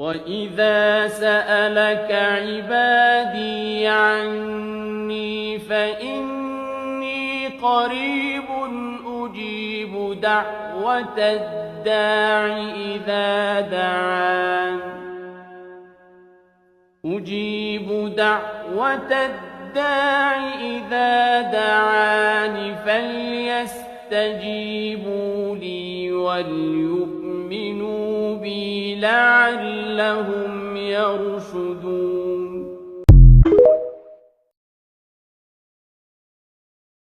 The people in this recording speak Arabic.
وَإِذَا سَأَلَكَ عِبَادِي عَنِّي فَإِنِّي قَرِيبٌ أُجِيبُ دَعْوَةَ الدَّاعِ إِذَا دَعَانِ فَلْيَسْتَجِيبُوا لِي وَلْيُؤْمِنُوا بِي لَعَلَّهُمْ يَرْشُدُونَ